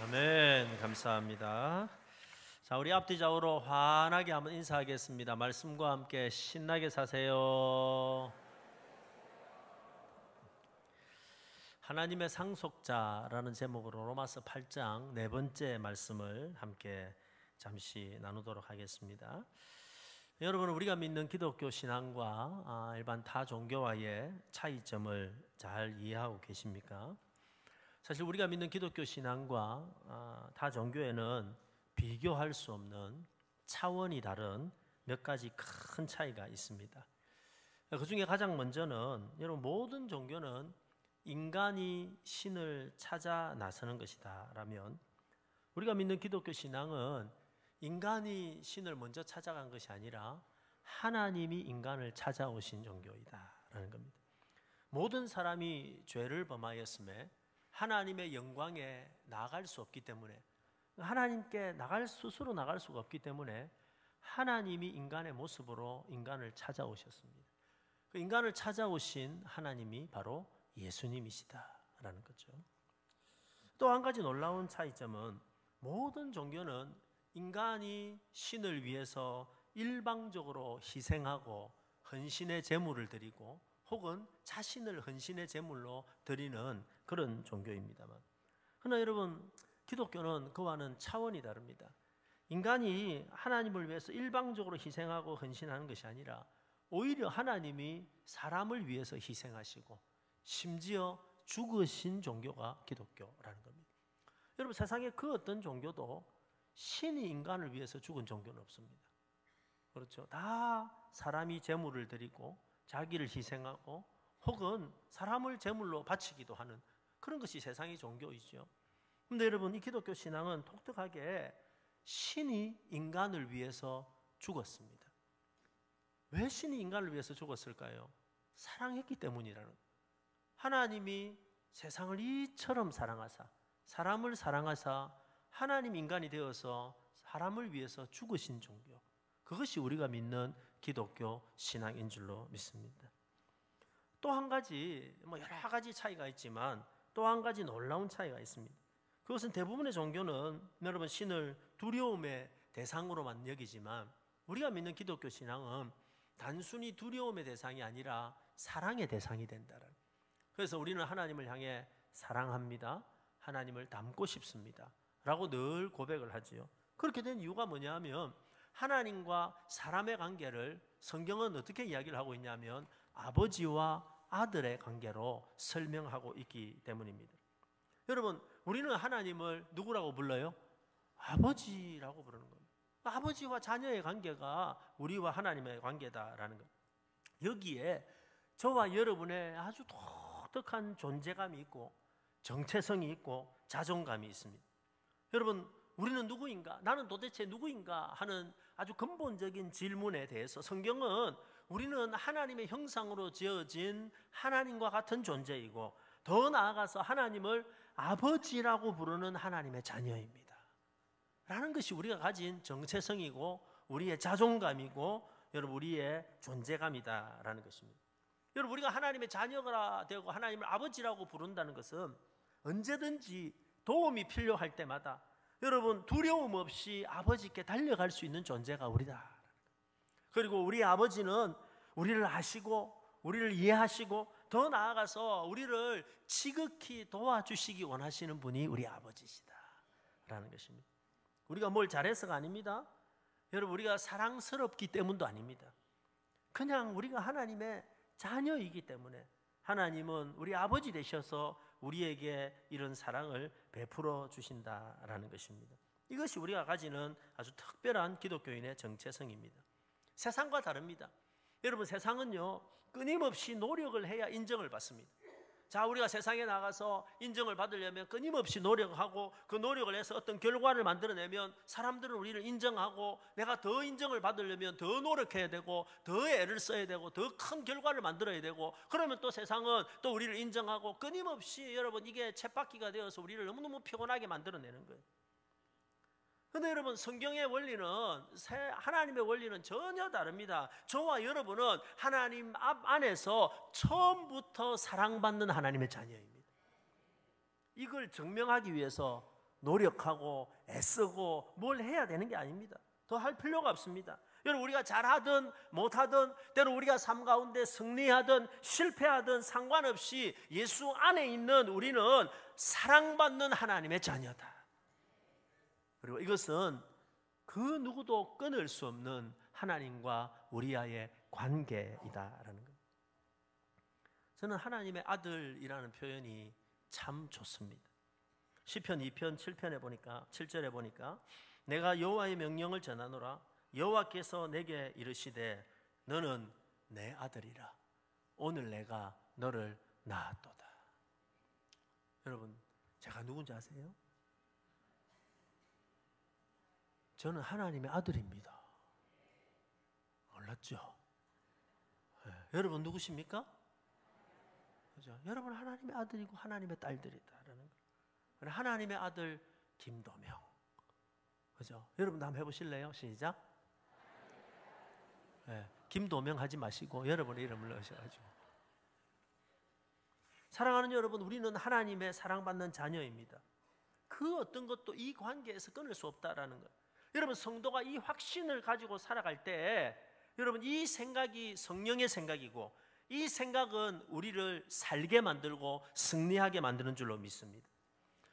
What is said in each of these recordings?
아멘. 감사합니다. 자, 우리 앞뒤 좌우로 환하게 한번 인사하겠습니다. 말씀과 함께 신나게 사세요. 하나님의 상속자라는 제목으로 로마서 8장 네 번째 말씀을 함께 잠시 나누도록 하겠습니다. 여러분, 우리가 믿는 기독교 신앙과 일반 타 종교와의 차이점을 잘 이해하고 계십니까? 사실 우리가 믿는 기독교 신앙과 타 종교에는 비교할 수 없는 차원이 다른 몇 가지 큰 차이가 있습니다. 그 중에 가장 먼저는 여러분, 모든 종교는 인간이 신을 찾아 나서는 것이다 라면, 우리가 믿는 기독교 신앙은 인간이 신을 먼저 찾아간 것이 아니라 하나님이 인간을 찾아오신 종교이다 라는 겁니다. 모든 사람이 죄를 범하였음에 하나님의 영광에 나아갈 수 없기 때문에, 하나님께 스스로 나갈 수가 없기 때문에 하나님이 인간의 모습으로 인간을 찾아오셨습니다. 그 인간을 찾아오신 하나님이 바로 예수님이시다라는 거죠. 또 한 가지 놀라운 차이점은, 모든 종교는 인간이 신을 위해서 일방적으로 희생하고 헌신의 제물을 드리고 혹은 자신을 헌신의 제물로 드리는 그런 종교입니다만, 그러나 여러분, 기독교는 그와는 차원이 다릅니다. 인간이 하나님을 위해서 일방적으로 희생하고 헌신하는 것이 아니라 오히려 하나님이 사람을 위해서 희생하시고 심지어 죽으신 종교가 기독교라는 겁니다. 여러분, 세상에 그 어떤 종교도 신이 인간을 위해서 죽은 종교는 없습니다. 그렇죠? 다 사람이 제물을 드리고 자기를 희생하고 혹은 사람을 제물로 바치기도 하는 그런 것이 세상의 종교이죠. 그런데 여러분, 이 기독교 신앙은 독특하게 신이 인간을 위해서 죽었습니다. 왜 신이 인간을 위해서 죽었을까요? 사랑했기 때문이라는 거예요. 하나님이 세상을 이처럼 사랑하사, 사람을 사랑하사 하나님 인간이 되어서 사람을 위해서 죽으신 종교, 그것이 우리가 믿는 기독교 신앙인 줄로 믿습니다. 또 한 가지, 여러 가지 차이가 있지만 또 한 가지 놀라운 차이가 있습니다. 그것은 대부분의 종교는 여러분, 신을 두려움의 대상으로만 여기지만 우리가 믿는 기독교 신앙은 단순히 두려움의 대상이 아니라 사랑의 대상이 된다는. 그래서 우리는 하나님을 향해 사랑합니다, 하나님을 닮고 싶습니다 라고 늘 고백을 하지요. 그렇게 된 이유가 뭐냐 하면, 하나님과 사람의 관계를 성경은 어떻게 이야기를 하고 있냐면 아버지와 아들의 관계로 설명하고 있기 때문입니다. 여러분, 우리는 하나님을 누구라고 불러요? 아버지라고 부르는 겁니다. 아버지와 자녀의 관계가 우리와 하나님의 관계다라는 겁니다. 여기에 저와 여러분의 아주 독특한 존재감이 있고 정체성이 있고 자존감이 있습니다. 여러분, 우리는 누구인가? 나는 도대체 누구인가? 하는 아주 근본적인 질문에 대해서 성경은 우리는 하나님의 형상으로 지어진 하나님과 같은 존재이고, 더 나아가서 하나님을 아버지라고 부르는 하나님의 자녀입니다 라는 것이 우리가 가진 정체성이고 우리의 자존감이고 여러분, 우리의 존재감이다 라는 것입니다. 여러분, 우리가 하나님의 자녀가 되고 하나님을 아버지라고 부른다는 것은 언제든지 도움이 필요할 때마다 여러분, 두려움 없이 아버지께 달려갈 수 있는 존재가 우리다. 그리고 우리 아버지는 우리를 아시고 우리를 이해하시고 더 나아가서 우리를 지극히 도와주시기 원하시는 분이 우리 아버지시다 라는 것입니다. 우리가 뭘 잘해서가 아닙니다. 여러분, 우리가 사랑스럽기 때문도 아닙니다. 그냥 우리가 하나님의 자녀이기 때문에 하나님은 우리 아버지 되셔서 우리에게 이런 사랑을 베풀어 주신다라는 것입니다. 이것이 우리가 가지는 아주 특별한 기독교인의 정체성입니다. 세상과 다릅니다. 여러분, 세상은요, 끊임없이 노력을 해야 인정을 받습니다. 자, 우리가 세상에 나가서 인정을 받으려면 끊임없이 노력하고 그 노력을 해서 어떤 결과를 만들어내면 사람들은 우리를 인정하고, 내가 더 인정을 받으려면 더 노력해야 되고 더 애를 써야 되고 더 큰 결과를 만들어야 되고, 그러면 또 세상은 또 우리를 인정하고, 끊임없이 여러분, 이게 쳇바퀴가 되어서 우리를 너무너무 피곤하게 만들어내는 거예요. 그런데 여러분, 성경의 원리는, 하나님의 원리는 전혀 다릅니다. 저와 여러분은 하나님 안에서 처음부터 사랑받는 하나님의 자녀입니다. 이걸 증명하기 위해서 노력하고 애쓰고 뭘 해야 되는 게 아닙니다. 더 할 필요가 없습니다. 여러분, 우리가 잘하든 못하든, 때로 우리가 삶 가운데 승리하든 실패하든 상관없이 예수 안에 있는 우리는 사랑받는 하나님의 자녀다. 그리고 이것은 그 누구도 끊을 수 없는 하나님과 우리와의 관계이다라는 것. 저는 하나님의 아들이라는 표현이 참 좋습니다. 시편 2편 7편에 보니까 7절에 보니까 내가 여호와의 명령을 전하노라. 여호와께서 내게 이르시되 너는 내 아들이라. 오늘 내가 너를 낳았도다. 여러분, 제가 누군지 아세요? 저는 하나님의 아들입니다. 몰랐죠? 네. 여러분 누구십니까? 그죠? 여러분 하나님의 아들이고 하나님의 딸들이다라는 거. 하나님의 아들 김도명. 그죠? 여러분 한번 해보실래요? 시작. 네. 김도명 하지 마시고 여러분의 이름을 넣으셔가지고. 사랑하는 여러분, 우리는 하나님의 사랑받는 자녀입니다. 그 어떤 것도 이 관계에서 끊을 수 없다라는 것. 여러분, 성도가 이 확신을 가지고 살아갈 때 여러분 이 생각이 성령의 생각이고 이 생각은 우리를 살게 만들고 승리하게 만드는 줄로 믿습니다.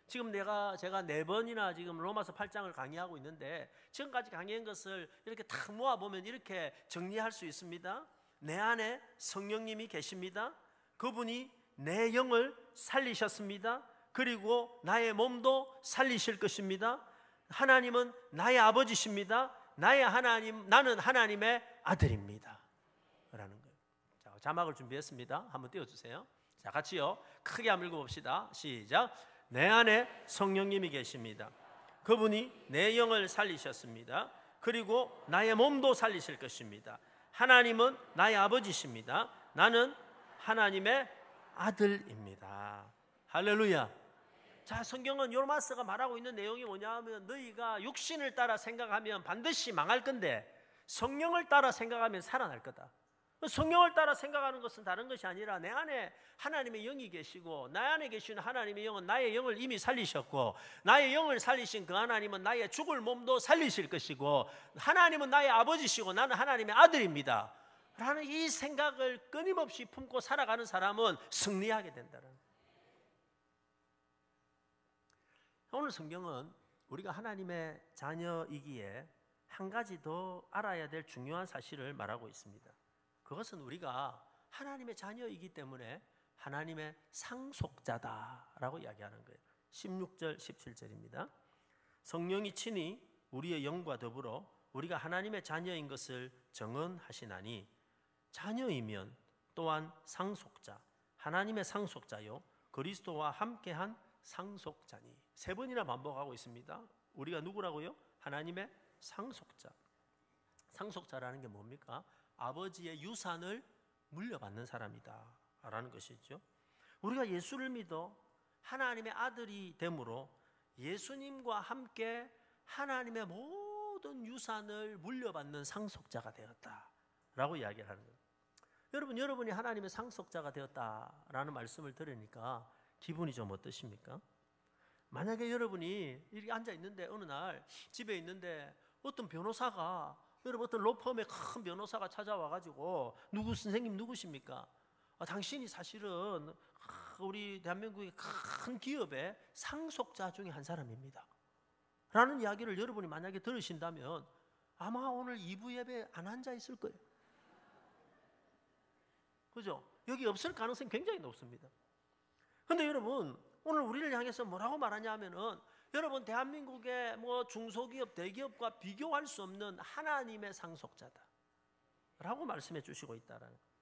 지금 제가 4번이나 지금 로마서 8장을 강의하고 있는데 지금까지 강의한 것을 이렇게 탁 모아보면 이렇게 정리할 수 있습니다. 내 안에 성령님이 계십니다. 그분이 내 영을 살리셨습니다. 그리고 나의 몸도 살리실 것입니다. 하나님은 나의 아버지십니다. 나의 하나님, 나는 하나님의 아들입니다. 라는 거예요. 자, 자막을 준비했습니다. 한번 띄워주세요. 자, 같이요. 크게 한번 읽어봅시다. 시작. 내 안에 성령님이 계십니다. 그분이 내 영을 살리셨습니다. 그리고 나의 몸도 살리실 것입니다. 하나님은 나의 아버지십니다. 나는 하나님의 아들입니다. 할렐루야. 자, 성경은 요마스가 말하고 있는 내용이 뭐냐면 너희가 육신을 따라 생각하면 반드시 망할 건데 성령을 따라 생각하면 살아날 거다. 성령을 따라 생각하는 것은 다른 것이 아니라 내 안에 하나님의 영이 계시고 나 안에 계시는 하나님의 영은 나의 영을 이미 살리셨고 나의 영을 살리신 그 하나님은 나의 죽을 몸도 살리실 것이고 하나님은 나의 아버지시고 나는 하나님의 아들입니다 라는 이 생각을 끊임없이 품고 살아가는 사람은 승리하게 된다는. 오늘 성경은 우리가 하나님의 자녀이기에 한 가지 더 알아야 될 중요한 사실을 말하고 있습니다. 그것은 우리가 하나님의 자녀이기 때문에 하나님의 상속자다라고 이야기하는 거예요. 16절 17절입니다. 성령이 친히 우리의 영과 더불어 우리가 하나님의 자녀인 것을 정언하시나니 자녀이면 또한 상속자, 하나님의 상속자요 그리스도와 함께한 상속자니. 3번이나 반복하고 있습니다. 우리가 누구라고요? 하나님의 상속자. 상속자라는 게 뭡니까? 아버지의 유산을 물려받는 사람이다 라는 것이죠. 우리가 예수를 믿어 하나님의 아들이 되므로 예수님과 함께 하나님의 모든 유산을 물려받는 상속자가 되었다 라고 이야기를 하는 거예요. 여러분이 하나님의 상속자가 되었다라는 말씀을 들으니까 기분이 좀 어떠십니까? 만약에 여러분이 이렇게 앉아 있는데 어느 날 집에 있는데 어떤 변호사가 여러분 어떤 로펌의 큰 변호사가 찾아와가지고 선생님 누구십니까? 당신이 사실은 우리 대한민국의 큰 기업의 상속자 중에 한 사람입니다 라는 이야기를 여러분이 만약에 들으신다면 아마 오늘 2부 예배 안 앉아 있을 거예요. 그죠? 여기 없을 가능성이 굉장히 높습니다. 그런데 여러분 오늘 우리를 향해서 뭐라고 말하냐면은 여러분 대한민국의 중소기업 대기업과 비교할 수 없는 하나님의 상속자다 라고 말씀해 주시고 있다라는 거예요.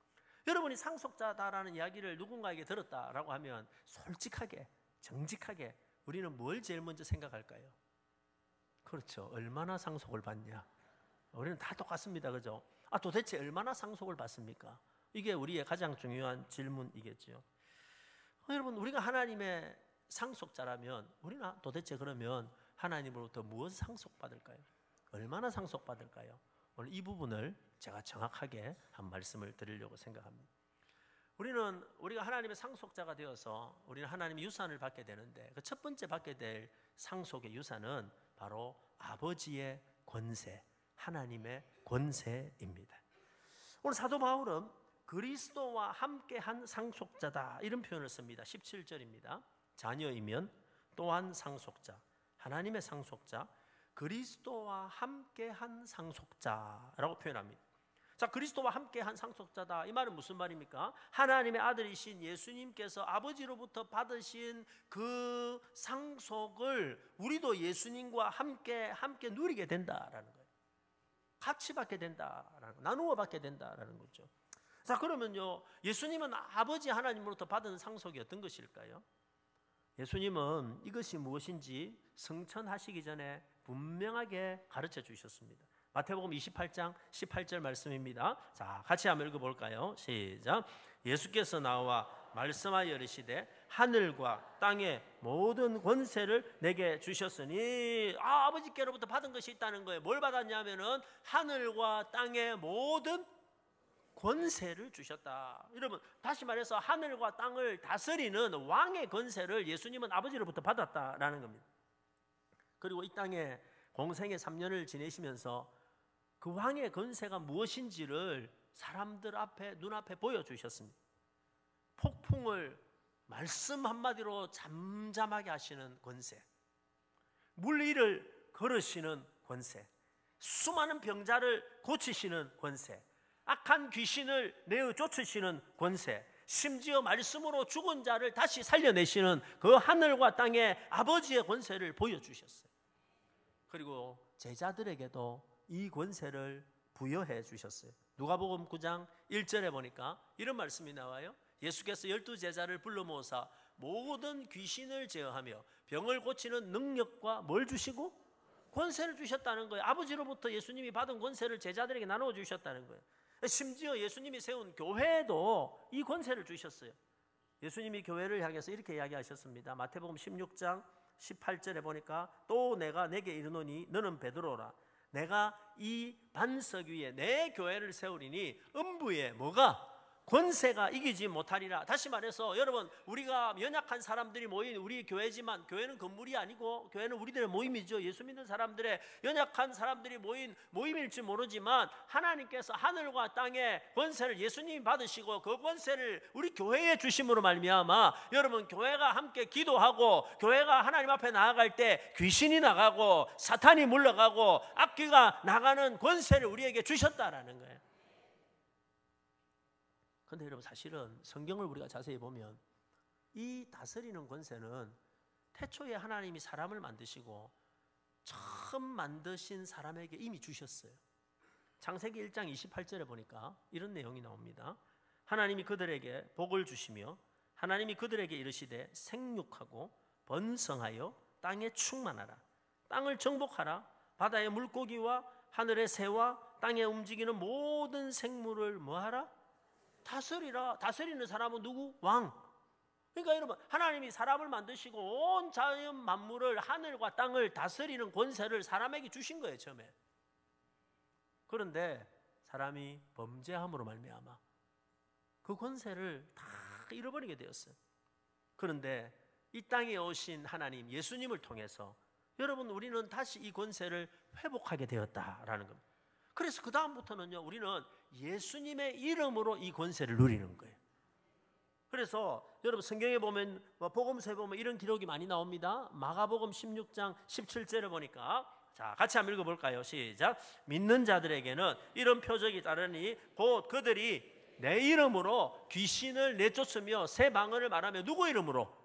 여러분이 상속자다라는 이야기를 누군가에게 들었다라고 하면 솔직하게 정직하게 우리는 뭘 제일 먼저 생각할까요? 그렇죠. 얼마나 상속을 받냐. 우리는 다 똑같습니다. 그죠? 도대체 얼마나 상속을 받습니까? 이게 우리의 가장 중요한 질문이겠죠. 여러분 우리가 하나님의 상속자라면 우리는 도대체 그러면 하나님으로부터 무엇을 상속받을까요? 얼마나 상속받을까요? 오늘 이 부분을 제가 정확하게 한 말씀을 드리려고 생각합니다. 우리가 하나님의 상속자가 되어서 우리는 하나님의 유산을 받게 되는데 그 첫 번째 받게 될 상속의 유산은 바로 아버지의 권세, 하나님의 권세입니다. 오늘 사도 바울은 그리스도와 함께한 상속자다 이런 표현을 씁니다. 17절입니다. 자녀이면 또한 상속자, 하나님의 상속자, 그리스도와 함께한 상속자라고 표현합니다. 자, 그리스도와 함께한 상속자다. 이 말은 무슨 말입니까? 하나님의 아들이신 예수님께서 아버지로부터 받으신 그 상속을 우리도 예수님과 함께 누리게 된다라는 거예요. 같이 받게 된다라는 거, 나누어 받게 된다라는 거죠. 자, 그러면요, 예수님은 아버지 하나님으로부터 받은 상속이 어떤 것일까요? 예수님은 이것이 무엇인지 성천하시기 전에 분명하게 가르쳐 주셨습니다. 마태복음 28장 18절 말씀입니다. 자, 같이 한번 읽어볼까요? 시작. 예수께서 나와 말씀하여 이르시되 하늘과 땅의 모든 권세를 내게 주셨으니, 아버지께로부터 받은 것이 있다는 거예요. 뭘 받았냐면은 하늘과 땅의 모든 권세를 주셨다. 여러분, 다시 말해서 하늘과 땅을 다스리는 왕의 권세를 예수님은 아버지로부터 받았다라는 겁니다. 그리고 이 땅에 공생의 3년을 지내시면서 그 왕의 권세가 무엇인지를 사람들 앞에, 눈앞에 보여주셨습니다. 폭풍을 말씀 한마디로 잠잠하게 하시는 권세, 물 위를 걸으시는 권세, 수많은 병자를 고치시는 권세, 악한 귀신을 내어 쫓으시는 권세, 심지어 말씀으로 죽은 자를 다시 살려내시는 그 하늘과 땅의 아버지의 권세를 보여주셨어요. 그리고 제자들에게도 이 권세를 부여해 주셨어요. 누가복음 9장 1절에 보니까 이런 말씀이 나와요. 예수께서 12제자를 불러 모으사 모든 귀신을 제어하며 병을 고치는 능력과 뭘 주시고? 권세를 주셨다는 거예요. 아버지로부터 예수님이 받은 권세를 제자들에게 나누어 주셨다는 거예요. 심지어 예수님이 세운 교회에도 이 권세를 주셨어요. 예수님이 교회를 향해서 이렇게 이야기하셨습니다. 마태복음 16장 18절에 보니까 또 내가 내게 이르노니 너는 베드로라. 내가 이 반석 위에 내 교회를 세우리니 음부에 뭐가? 권세가 이기지 못하리라. 다시 말해서 여러분, 우리가 연약한 사람들이 모인 우리 교회지만 교회는 건물이 아니고 교회는 우리들의 모임이죠. 예수 믿는 사람들의 연약한 사람들이 모인 모임일지 모르지만 하나님께서 하늘과 땅의 권세를 예수님이 받으시고 그 권세를 우리 교회에 주심으로 말미암아 여러분, 교회가 함께 기도하고 교회가 하나님 앞에 나아갈 때 귀신이 나가고 사탄이 물러가고 악귀가 나가는 권세를 우리에게 주셨다라는 거예요. 그런데 여러분, 사실은 성경을 우리가 자세히 보면 이 다스리는 권세는 태초에 하나님이 사람을 만드시고 처음 만드신 사람에게 이미 주셨어요. 창세기 1장 28절에 보니까 이런 내용이 나옵니다. 하나님이 그들에게 복을 주시며 하나님이 그들에게 이르시되 생육하고 번성하여 땅에 충만하라. 땅을 정복하라. 바다의 물고기와 하늘의 새와 땅에 움직이는 모든 생물을 뭐하라? 다스리라. 다스리는 사람은 누구? 왕. 그러니까 여러분, 하나님이 사람을 만드시고 온 자연 만물을, 하늘과 땅을 다스리는 권세를 사람에게 주신 거예요, 처음에. 그런데 사람이 범죄함으로 말미암아 그 권세를 다 잃어버리게 되었어요. 그런데 이 땅에 오신 하나님, 예수님을 통해서 여러분, 우리는 다시 이 권세를 회복하게 되었다라는 겁니다. 그래서 그 다음부터는요, 우리는 예수님의 이름으로 이 권세를 누리는 거예요. 그래서 여러분, 성경에 보면, 복음서에 보면 이런 기록이 많이 나옵니다. 마가복음 16장 17절에 보니까, 자, 같이 한번 읽어볼까요? 시작. 믿는 자들에게는 이런 표적이 따르니 곧 그들이 내 이름으로 귀신을 내쫓으며 새 방언을 말하며, 누구 이름으로?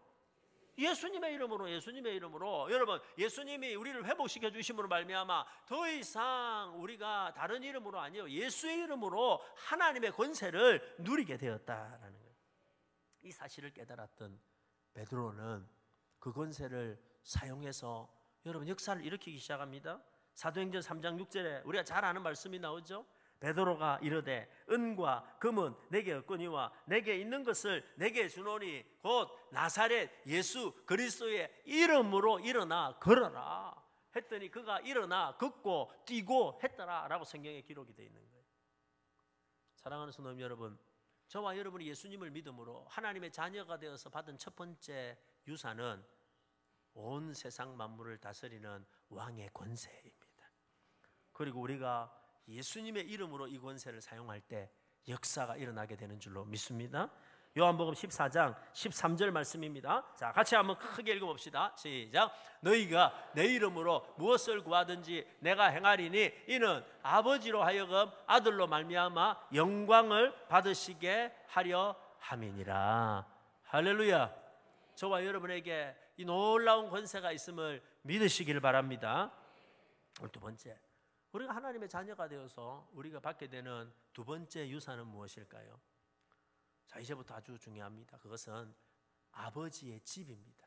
예수님의 이름으로. 예수님의 이름으로. 여러분, 예수님이 우리를 회복시켜 주심으로 말미암아 더 이상 우리가 다른 이름으로 아니요, 예수의 이름으로 하나님의 권세를 누리게 되었다라는 거예요. 이 사실을 깨달았던 베드로는 그 권세를 사용해서 여러분, 역사를 일으키기 시작합니다. 사도행전 3장 6절에 우리가 잘 아는 말씀이 나오죠. 베드로가 이르되 은과 금은 내게 없거니와 내게 있는 것을 내게 주노니 곧 나사렛 예수 그리스도의 이름으로 일어나 걸어라 했더니 그가 일어나 걷고 뛰고 했더라 라고 성경에 기록이 되어 있는 거예요. 사랑하는 성도님 여러분, 저와 여러분이 예수님을 믿음으로 하나님의 자녀가 되어서 받은 첫 번째 유산은 온 세상 만물을 다스리는 왕의 권세입니다. 그리고 우리가 예수님의 이름으로 이 권세를 사용할 때 역사가 일어나게 되는 줄로 믿습니다. 요한복음 14장 13절 말씀입니다. 자, 같이 한번 크게 읽어봅시다. 시작. 너희가 내 이름으로 무엇을 구하든지 내가 행하리니 이는 아버지로 하여금 아들로 말미암아 영광을 받으시게 하려 함이니라. 할렐루야. 저와 여러분에게 이 놀라운 권세가 있음을 믿으시기를 바랍니다. 오늘 두 번째, 우리가 하나님의 자녀가 되어서 우리가 받게 되는 두 번째 유산은 무엇일까요? 자, 이제부터 아주 중요합니다. 그것은 아버지의 집입니다.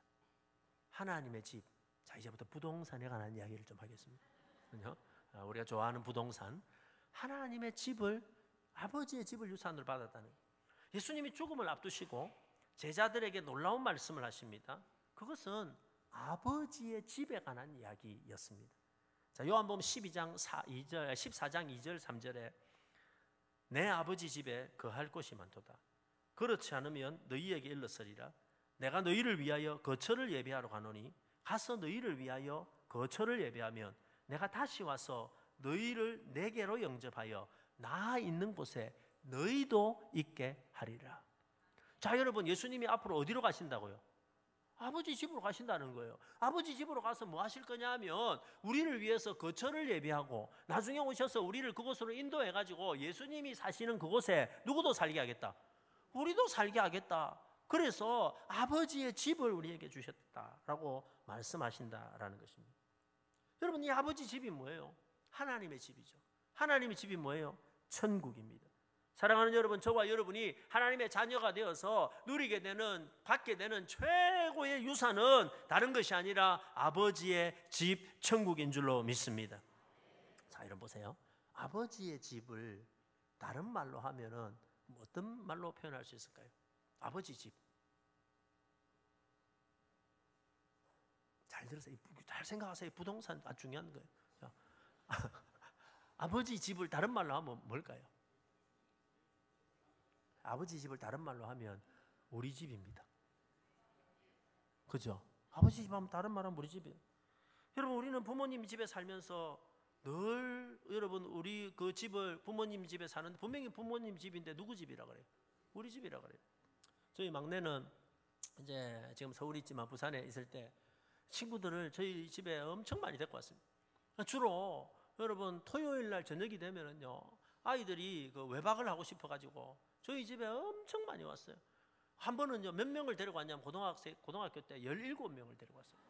하나님의 집. 자, 이제부터 부동산에 관한 이야기를 좀 하겠습니다. 우리가 좋아하는 부동산, 하나님의 집을, 아버지의 집을 유산으로 받았다는 거예요. 예수님이 죽음을 앞두시고 제자들에게 놀라운 말씀을 하십니다. 그것은 아버지의 집에 관한 이야기였습니다. 자, 요한복음 14장 2절 3절에 내 아버지 집에 거할 곳이 많도다. 그렇지 않으면 너희에게 일렀으리라. 내가 너희를 위하여 거처를 예비하러 가노니 가서 너희를 위하여 거처를 예비하면 내가 다시 와서 너희를 내게로 영접하여 나 있는 곳에 너희도 있게 하리라. 자, 여러분, 예수님이 앞으로 어디로 가신다고요? 아버지 집으로 가신다는 거예요. 아버지 집으로 가서 뭐 하실 거냐 하면 우리를 위해서 거처를 예비하고 나중에 오셔서 우리를 그곳으로 인도해가지고 예수님이 사시는 그곳에 누구도 살게 하겠다. 우리도 살게 하겠다. 그래서 아버지의 집을 우리에게 주셨다라고 말씀하신다라는 것입니다. 여러분, 이 아버지 집이 뭐예요? 하나님의 집이죠. 하나님의 집이 뭐예요? 천국입니다. 사랑하는 여러분, 저와 여러분이 하나님의 자녀가 되어서 누리게 되는, 받게 되는 최고의 유산은 다른 것이 아니라 아버지의 집, 천국인 줄로 믿습니다. 자, 여러분 보세요. 아버지의 집을 다른 말로 하면은 어떤 말로 표현할 수 있을까요? 아버지 집. 잘 들으세요. 잘 생각하세요. 부동산 아주 중요한 거예요. 아버지 집을 다른 말로 하면 뭘까요? 아버지 집을 다른 말로 하면 우리 집입니다. 그죠? 아버지 집 하면 다른 말하면 우리 집이에요. 여러분, 우리는 부모님 집에 살면서 늘 여러분 우리 그 집을 부모님 집에 사는데 분명히 부모님 집인데 누구 집이라 그래요? 우리 집이라 그래요. 저희 막내는 이제 지금 서울에 있지만 부산에 있을 때 친구들을 저희 집에 엄청 많이 데리고 왔습니다. 주로 여러분 토요일 날 저녁이 되면은요 아이들이 그 외박을 하고 싶어가지고 저희 집에 엄청 많이 왔어요. 한 번은요 몇 명을 데리고 왔냐면 고등학교 때 17명을 데리고 왔어요.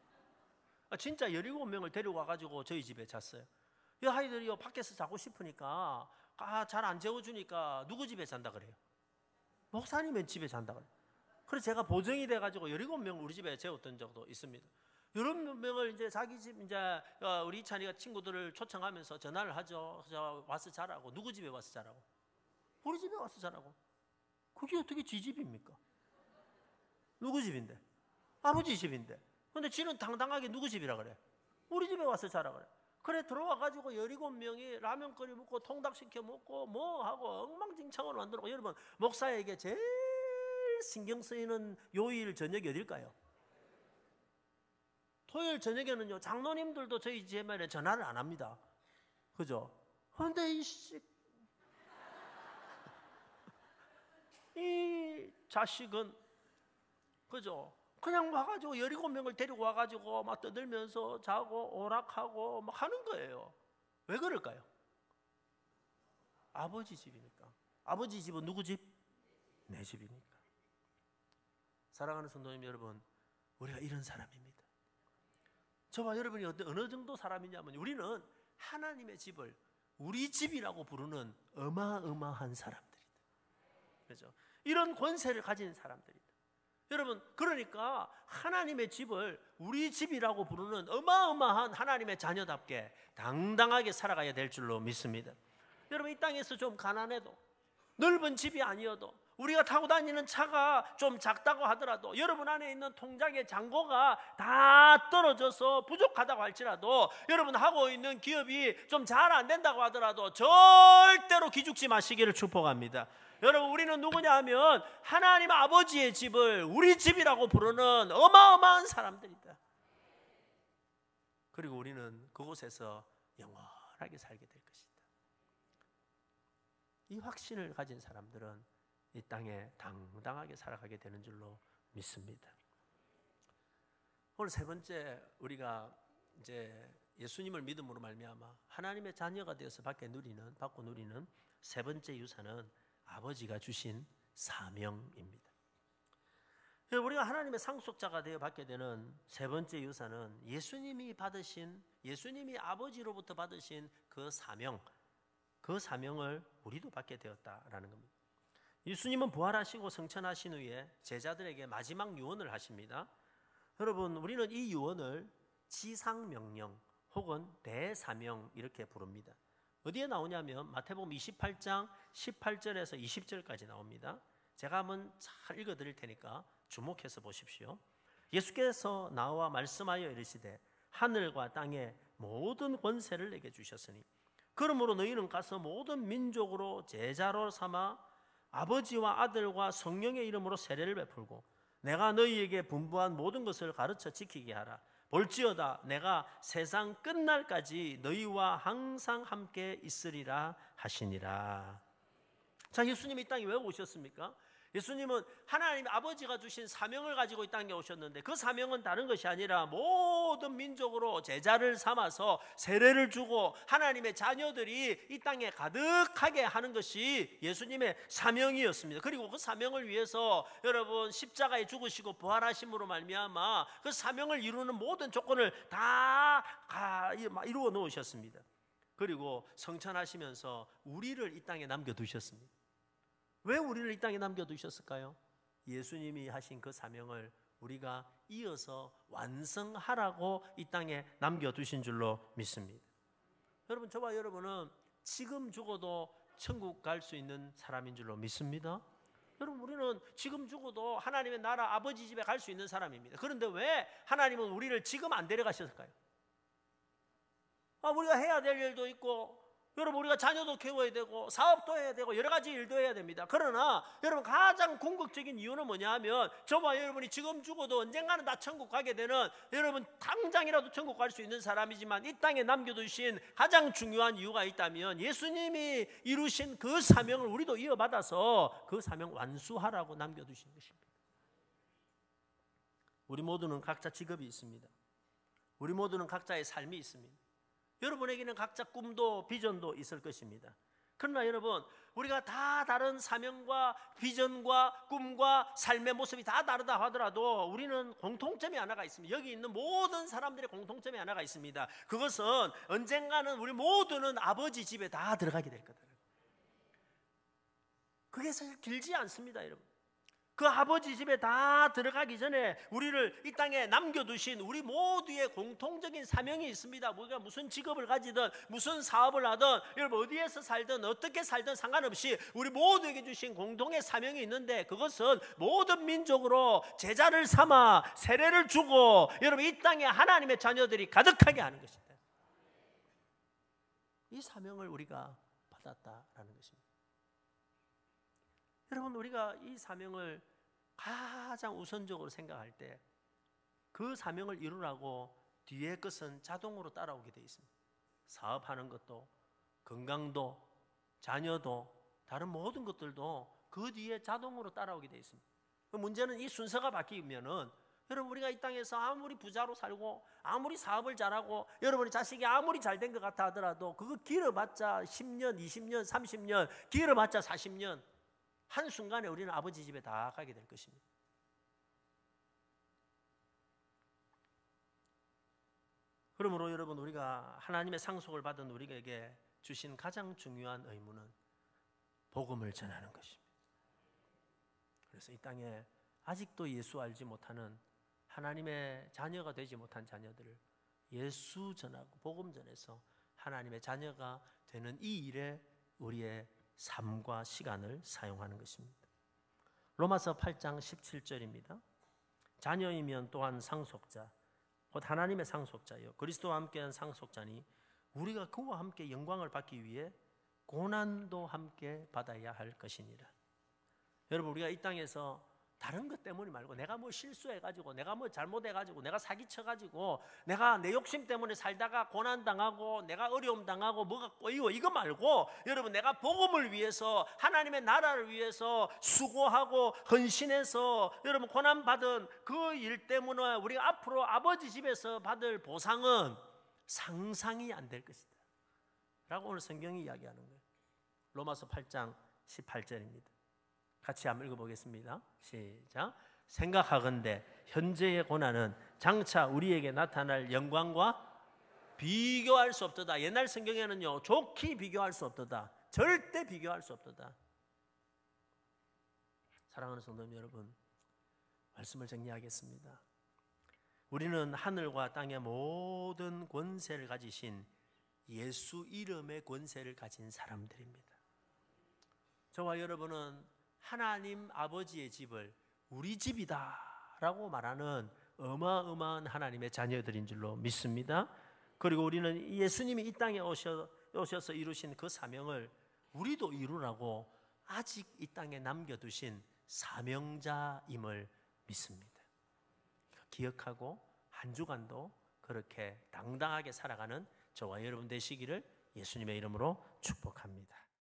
진짜 17명을 데리고 와가지고 저희 집에 잤어요. 이 아이들이요 밖에서 자고 싶으니까 잘 안 재워주니까 누구 집에 잔다 그래요? 목사님의 집에 잔다 그래요. 그래서 제가 보정이 돼가지고 17명 우리 집에 재웠던 적도 있습니다. 17명을 이제 자기 집 이제 우리 이찬이가 친구들을 초청하면서 전화를 하죠. 그래서 와서 자라고. 누구 집에 와서 자라고? 우리 집에 와서 자라고. 그게 어떻게 지 집입니까? 누구 집인데? 아버지 집인데. 근데 지는 당당하게 누구 집이라 그래? 우리 집에 와서 자라 그래. 그래 들어와가지고 17명이 라면 끓여 먹고 통닭 시켜 먹고 뭐 하고 엉망진창으로 만들고. 여러분 목사에게 제일 신경 쓰이는 요일 저녁이 어딜까요? 토요일 저녁에는요 장로님들도 저희 집에 전화를 안 합니다. 그죠? 근데 이 자식은 그죠? 그냥 와가지고 17명을 데리고 와가지고 막 떠들면서 자고 오락하고 막 하는 거예요. 왜 그럴까요? 아버지 집이니까. 아버지 집은 누구 집? 내 집이니까. 사랑하는 성도님 여러분, 우리가 이런 사람입니다. 저와 여러분이 어느 정도 사람이냐면 우리는 하나님의 집을 우리 집이라고 부르는 어마어마한 사람들이다. 그렇죠? 이런 권세를 가진 사람들이다. 여러분 그러니까 하나님의 집을 우리 집이라고 부르는 어마어마한 하나님의 자녀답게 당당하게 살아가야 될 줄로 믿습니다. 여러분 이 땅에서 좀 가난해도 넓은 집이 아니어도 우리가 타고 다니는 차가 좀 작다고 하더라도 여러분 안에 있는 통장의 잔고가 다 떨어져서 부족하다고 할지라도 여러분 하고 있는 기업이 좀 잘 안 된다고 하더라도 절대로 기죽지 마시기를 축복합니다. 여러분 우리는 누구냐 하면 하나님 아버지의 집을 우리 집이라고 부르는 어마어마한 사람들이다. 그리고 우리는 그곳에서 영원하게 살게 될 것이다. 이 확신을 가진 사람들은 이 땅에 당당하게 살아가게 되는 줄로 믿습니다. 오늘 세 번째, 우리가 이제 예수님을 믿음으로 말미암아 하나님의 자녀가 되어서 받고 누리는 세 번째 유산은 아버지가 주신 사명입니다. 우리가 하나님의 상속자가 되어 받게 되는 세 번째 유산은 예수님이 아버지로부터 받으신 그 사명을 우리도 받게 되었다라는 겁니다. 예수님은 부활하시고 승천하신 후에 제자들에게 마지막 유언을 하십니다. 여러분, 우리는 이 유언을 지상명령 혹은 대사명 이렇게 부릅니다. 어디에 나오냐면 마태복음 28장 18절에서 20절까지 나옵니다. 제가 한번 잘 읽어드릴 테니까 주목해서 보십시오. 예수께서 나와 말씀하여 이르시되 하늘과 땅의 모든 권세를 내게 주셨으니 그러므로 너희는 가서 모든 민족으로 제자로 삼아 아버지와 아들과 성령의 이름으로 세례를 베풀고 내가 너희에게 분부한 모든 것을 가르쳐 지키게 하라. 볼지어다 내가 세상 끝날까지 너희와 항상 함께 있으리라 하시니라. 자, 예수님이 이 땅에 왜 오셨습니까? 예수님은 하나님 아버지가 주신 사명을 가지고 이 땅에 오셨는데 그 사명은 다른 것이 아니라 모든 민족으로 제자를 삼아서 세례를 주고 하나님의 자녀들이 이 땅에 가득하게 하는 것이 예수님의 사명이었습니다. 그리고 그 사명을 위해서 여러분 십자가에 죽으시고 부활하심으로 말미암아 그 사명을 이루는 모든 조건을 다 이루어 놓으셨습니다. 그리고 성천하시면서 우리를 이 땅에 남겨두셨습니다. 왜 우리를 이 땅에 남겨두셨을까요? 예수님이 하신 그 사명을 우리가 이어서 완성하라고 이 땅에 남겨두신 줄로 믿습니다. 여러분, 저와 여러분은 지금 죽어도 천국 갈 수 있는 사람인 줄로 믿습니다. 여러분, 우리는 지금 죽어도 하나님의 나라 아버지 집에 갈 수 있는 사람입니다. 그런데 왜 하나님은 우리를 지금 안 데려가셨을까요? 우리가 해야 될 일도 있고 여러분 우리가 자녀도 키워야 되고 사업도 해야 되고 여러 가지 일도 해야 됩니다. 그러나 여러분 가장 궁극적인 이유는 뭐냐 하면 저와 여러분이 지금 죽어도 언젠가는 다 천국 가게 되는 여러분 당장이라도 천국 갈 수 있는 사람이지만 이 땅에 남겨두신 가장 중요한 이유가 있다면 예수님이 이루신 그 사명을 우리도 이어받아서 그 사명 완수하라고 남겨두신 것입니다. 우리 모두는 각자 직업이 있습니다. 우리 모두는 각자의 삶이 있습니다. 여러분에게는 각자 꿈도 비전도 있을 것입니다. 그러나 여러분 우리가 다 다른 사명과 비전과 꿈과 삶의 모습이 다 다르다 하더라도 우리는 공통점이 하나가 있습니다. 여기 있는 모든 사람들의 공통점이 하나가 있습니다. 그것은 언젠가는 우리 모두는 아버지 집에 다 들어가게 될 거다. 그게 사실 길지 않습니다. 여러분 그 아버지 집에 다 들어가기 전에 우리를 이 땅에 남겨두신 우리 모두의 공통적인 사명이 있습니다. 우리가 무슨 직업을 가지든 무슨 사업을 하든 여러분 어디에서 살든 어떻게 살든 상관없이 우리 모두에게 주신 공통의 사명이 있는데 그것은 모든 민족으로 제자를 삼아 세례를 주고 여러분 이 땅에 하나님의 자녀들이 가득하게 하는 것입니다. 이 사명을 우리가 받았다라는 것입니다. 여러분 우리가 이 사명을 가장 우선적으로 생각할 때 그 사명을 이루라고 뒤에 것은 자동으로 따라오게 되어 있습니다. 사업하는 것도 건강도 자녀도 다른 모든 것들도 그 뒤에 자동으로 따라오게 되어 있습니다. 문제는 이 순서가 바뀌면은 여러분 우리가 이 땅에서 아무리 부자로 살고 아무리 사업을 잘하고 여러분의 자식이 아무리 잘된 것 같아 하더라도 그거 길어봤자 10년 20년 30년 길어봤자 40년 한순간에 우리는 아버지 집에 다 가게 될 것입니다. 그러므로 여러분 우리가 하나님의 상속을 받은 우리에게 주신 가장 중요한 의무는 복음을 전하는 것입니다. 그래서 이 땅에 아직도 예수 알지 못하는 하나님의 자녀가 되지 못한 자녀들을 예수 전하고 복음 전해서 하나님의 자녀가 되는 이 일에 우리의 삶과 시간을 사용하는 것입니다. 로마서 8장 17절입니다. 자녀이면 또한 상속자 곧 하나님의 상속자요 그리스도와 함께한 상속자니 우리가 그와 함께 영광을 받기 위해 고난도 함께 받아야 할 것이니라. 여러분 우리가 이 땅에서 다른 것 때문이 말고 내가 뭐 실수해가지고 내가 뭐 잘못해가지고 내가 사기쳐가지고 내가 내 욕심 때문에 살다가 고난당하고 내가 어려움 당하고 뭐가 꼬이고 이거 말고 여러분 내가 복음을 위해서 하나님의 나라를 위해서 수고하고 헌신해서 여러분 고난받은 그 일 때문에 우리가 앞으로 아버지 집에서 받을 보상은 상상이 안 될 것이다 라고 오늘 성경이 이야기하는 거예요. 로마서 8장 18절입니다. 같이 한번 읽어보겠습니다. 시작. 생각하건대 현재의 고난은 장차 우리에게 나타날 영광과 비교할 수 없도다. 옛날 성경에는요, 좋게 비교할 수 없도다. 절대 비교할 수 없도다. 사랑하는 성도 여러분, 말씀을 정리하겠습니다. 우리는 하늘과 땅의 모든 권세를 가지신 예수 이름의 권세를 가진 사람들입니다. 저와 여러분은 하나님 아버지의 집을 우리 집이다 라고 말하는 어마어마한 하나님의 자녀들인 줄로 믿습니다. 그리고 우리는 예수님이 이 땅에 오셔서 이루신 그 사명을 우리도 이루라고 아직 이 땅에 남겨두신 사명자임을 믿습니다. 기억하고 한 주간도 그렇게 당당하게 살아가는 저와 여러분 되시기를 예수님의 이름으로 축복합니다.